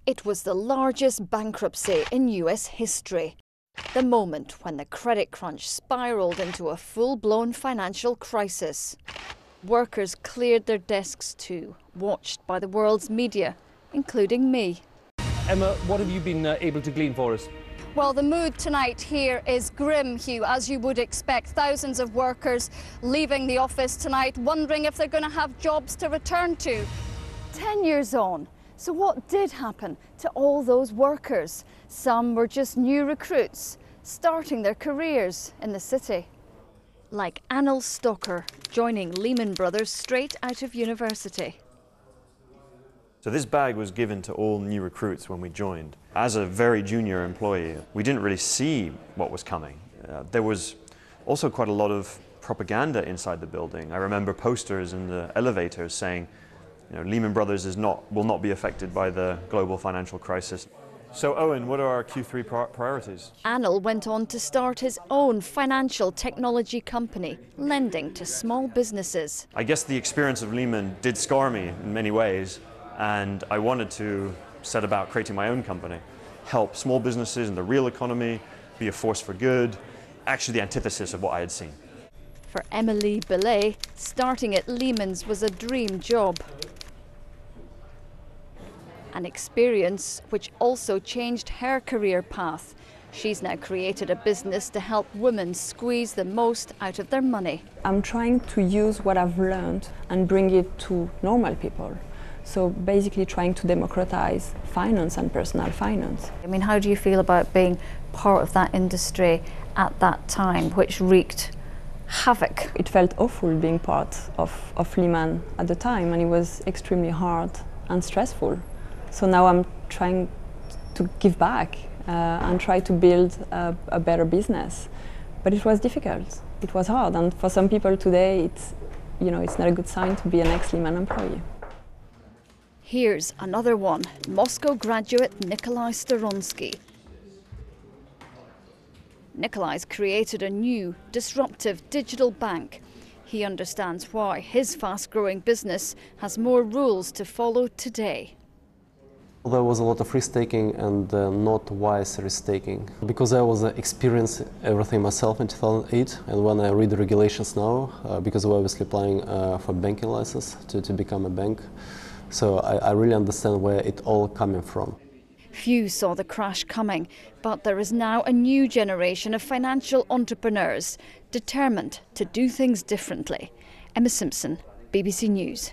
It was the largest bankruptcy in US history. The moment when the credit crunch spiraled into a full-blown financial crisis. Workers cleared their desks too, watched by the world's media, including me. Emma, what have you been able to glean for us? Well, the mood tonight here is grim, Hugh, as you would expect. Thousands of workers leaving the office tonight, wondering if they're going to have jobs to return to. 10 years on. So what did happen to all those workers? Some were just new recruits, starting their careers in the city. Like Anil joining Lehman Brothers straight out of university. So this bag was given to all new recruits when we joined. As a very junior employee, we didn't really see what was coming. There was also quite a lot of propaganda inside the building. I remember posters in the elevators saying, Lehman Brothers will not be affected by the global financial crisis. So Owen, what are our Q3 priorities? Anil went on to start his own financial technology company, lending to small businesses. I guess the experience of Lehman did scar me in many ways, and I wanted to set about creating my own company, help small businesses in the real economy, be a force for good, actually the antithesis of what I had seen. For Emily Belay, starting at Lehman's was a dream job. An experience which also changed her career path. She's now created a business to help women squeeze the most out of their money. I'm trying to use what I've learned and bring it to normal people. So basically trying to democratize finance and personal finance. I mean, how do you feel about being part of that industry at that time, which wreaked havoc? It felt awful being part of Lehman at the time, and it was extremely hard and stressful. So now I'm trying to give back and try to build a better business. But it was difficult, it was hard, and for some people today it's not a good sign to be an ex-Lehman employee. Here's another one, Moscow graduate Nikolai Storonsky. Nikolai's created a new, disruptive digital bank. He understands why his fast-growing business has more rules to follow today. There was a lot of risk-taking and not wise risk-taking. Because I was experiencing everything myself in 2008, and when I read the regulations now, because we're obviously applying for banking license to become a bank, so I really understand where it all coming from. Few saw the crash coming, but there is now a new generation of financial entrepreneurs determined to do things differently. Emma Simpson, BBC News.